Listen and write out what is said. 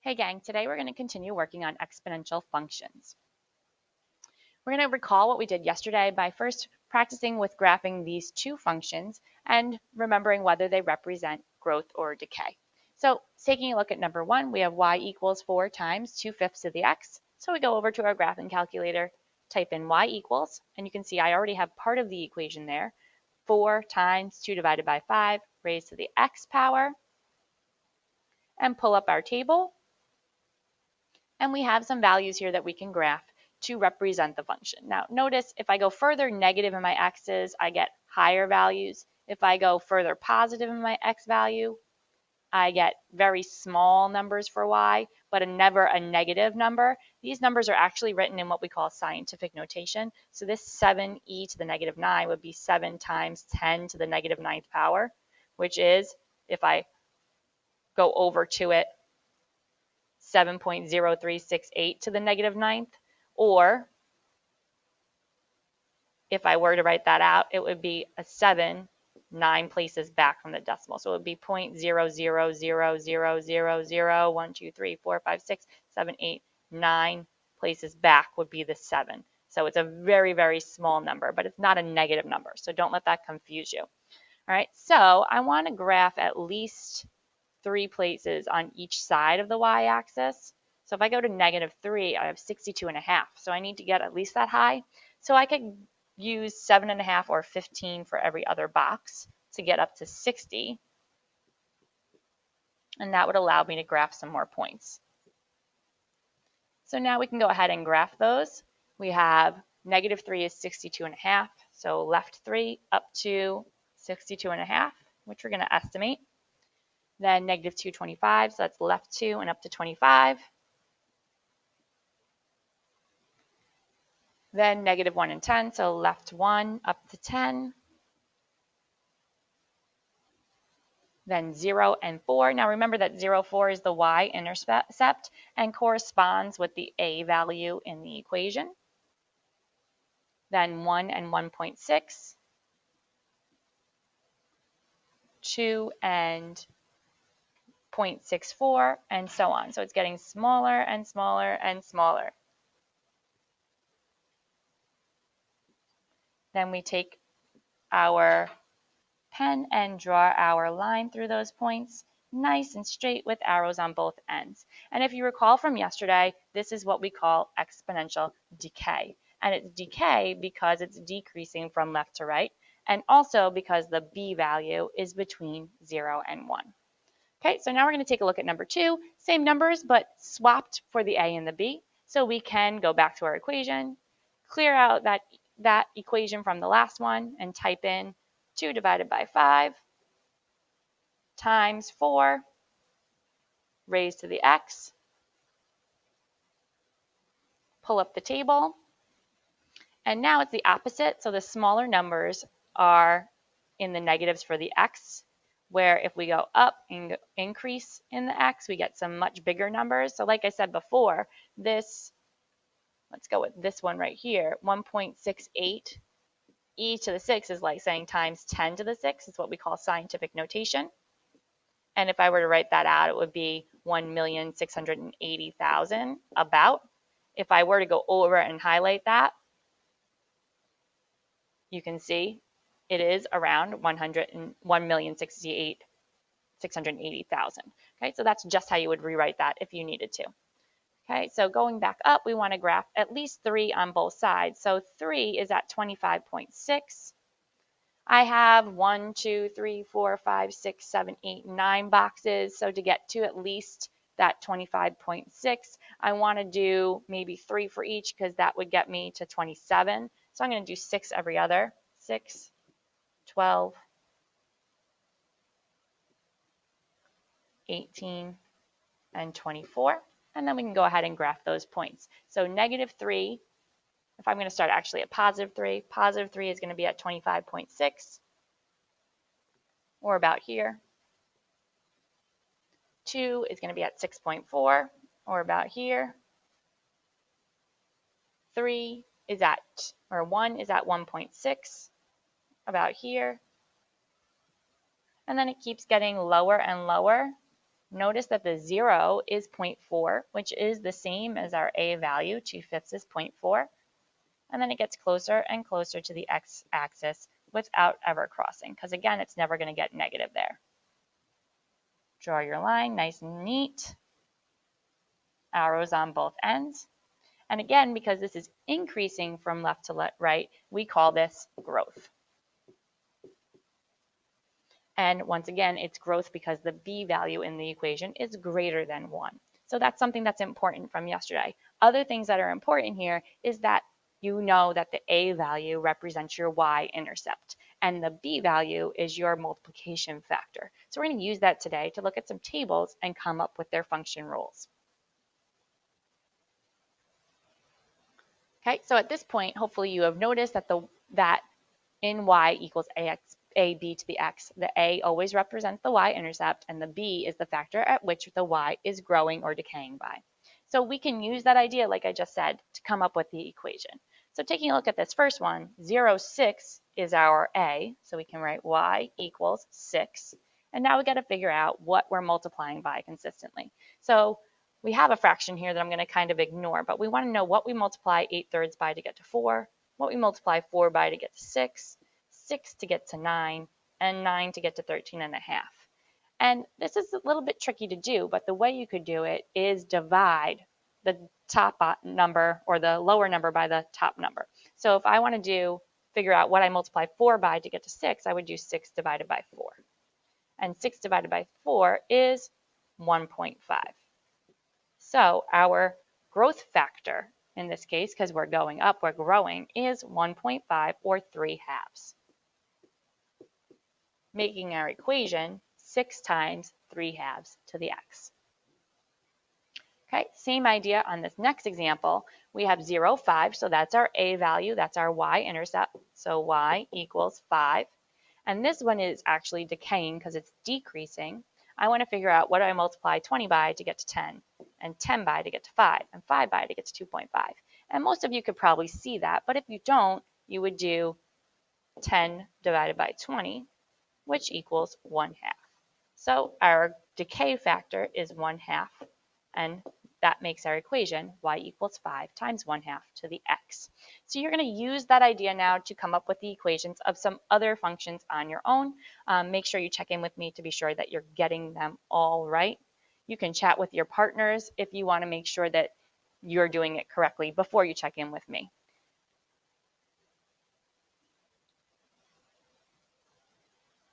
Hey gang, today we're going to continue working on exponential functions. We're going to recall what we did yesterday by first practicing with graphing these two functions and remembering whether they represent growth or decay. So taking a look at number one, we have y equals 4 times 2/5 of the x. So we go over to our graphing calculator, type in y equals, and you can see I already have part of the equation there. 4 times 2 divided by 5 raised to the x power, and pull up our table. And we have some values here that we can graph to represent the function. Now notice if I go further negative in my x's, I get higher values. If I go further positive in my x value, I get very small numbers for y, but never a negative number. These numbers are actually written in what we call scientific notation. So this 7e to the negative 9 would be 7 times 10 to the negative 9th power, which is, if I go over to it, 7.0368 to the negative 9th, or if I were to write that out, it would be a 7 9 places back from the decimal. So it would be 0.000000, 1, 2, 3, 4, 5, 6, 7, 8, 9 places back would be the 7. So it's a very, very small number, but it's not a negative number. So don't let that confuse you. All right, so I want to graph at least 3 places on each side of the y-axis. So if I go to negative 3, I have 62.5. So I need to get at least that high. So I could use 7.5 or 15 for every other box to get up to 60. And that would allow me to graph some more points. So now we can go ahead and graph those. We have negative 3 is 62.5. So left 3 up to 62.5, which we're going to estimate. Then negative 225, so that's left 2 and up to 25. Then negative 1 and 10, so left 1 up to 10. Then 0 and 4. Now remember that 0, 4 is the y-intercept and corresponds with the a value in the equation. Then 1 and 1.6. 2 and 0.64, and so on. So it's getting smaller and smaller and smaller. Then we take our pen and draw our line through those points, nice and straight with arrows on both ends. And if you recall from yesterday, this is what we call exponential decay. And it's decay because it's decreasing from left to right, and also because the b value is between 0 and 1. Okay, so now we're going to take a look at number 2. Same numbers, but swapped for the a and the b. So we can go back to our equation, clear out that equation from the last one, and type in 2 divided by 5 times 4 raised to the x. Pull up the table. And now it's the opposite. So the smaller numbers are in the negatives for the x, where if we go up and increase in the x, we get some much bigger numbers. So like I said before, let's go with this one right here, 1.68 e to the 6 is like saying times 10 to the 6. It's what we call scientific notation. And if I were to write that out, it would be 1,680,000 about. If I were to go over and highlight that, you can see it is around 1,680,000. Okay, so that's just how you would rewrite that if you needed to. Okay, so going back up, we want to graph at least 3 on both sides. So 3 is at 25.6. I have 1, 2, 3, 4, 5, 6, 7, 8, 9 boxes. So to get to at least that 25.6, I want to do maybe 3 for each because that would get me to 27. So I'm going to do 6 every other. 6, 12, 18, and 24. And then we can go ahead and graph those points. So negative 3, if I'm going to start actually at positive 3 is going to be at 25.6. Or about here. 2 is going to be at 6.4, or about here. 1 is at 1.6, about here. And then it keeps getting lower and lower Notice that the 0 is 0.4, which is the same as our a value, 2/5 is 0.4. And then it gets closer and closer to the x-axis without ever crossing, because again, it's never going to get negative there. Draw your line nice and neat, arrows on both ends. And again, because this is increasing from left to right, we call this growth. And once again, it's growth because the b value in the equation is greater than 1. So that's something that's important from yesterday. Other things that are important here is that you know that the a value represents your y-intercept, and the b value is your multiplication factor. So we're going to use that today to look at some tables and come up with their function rules. Okay, so at this point, hopefully you have noticed that in y equals ab to the x, the a always represents the y-intercept, and the b is the factor at which the y is growing or decaying by. So we can use that idea, like I just said, to come up with the equation. So taking a look at this first one, 0, 6 is our a, so we can write y equals 6. And now we got to figure out what we're multiplying by consistently. So we have a fraction here that I'm going to kind of ignore, but we want to know what we multiply 8/3 by to get to 4, what we multiply 4 by to get to 6, 6 to get to 9, and 9 to get to 13.5. And this is a little bit tricky to do, but the way you could do it is divide the top number or the lower number by the top number. So if I want to figure out what I multiply 4 by to get to 6, I would do 6 divided by 4. And 6 divided by 4 is 1.5. So our growth factor in this case, because we're going up, we're growing, is 1.5 or 3/2, making our equation 6 times 3/2 to the x. Okay, same idea on this next example. We have 0, 5, so that's our a value, that's our y-intercept, so y equals 5. And this one is actually decaying because it's decreasing. I want to figure out what do I multiply 20 by to get to 10, and 10 by to get to 5, and 5 by to get to 2.5. And most of you could probably see that, but if you don't, you would do 10 divided by 20, which equals 1/2. So our decay factor is 1/2, and that makes our equation y equals 5 times 1/2 to the x. So you're going to use that idea now to come up with the equations of some other functions on your own. Make sure you check in with me to be sure that you're getting them all right. You can chat with your partners if you want to make sure that you're doing it correctly before you check in with me.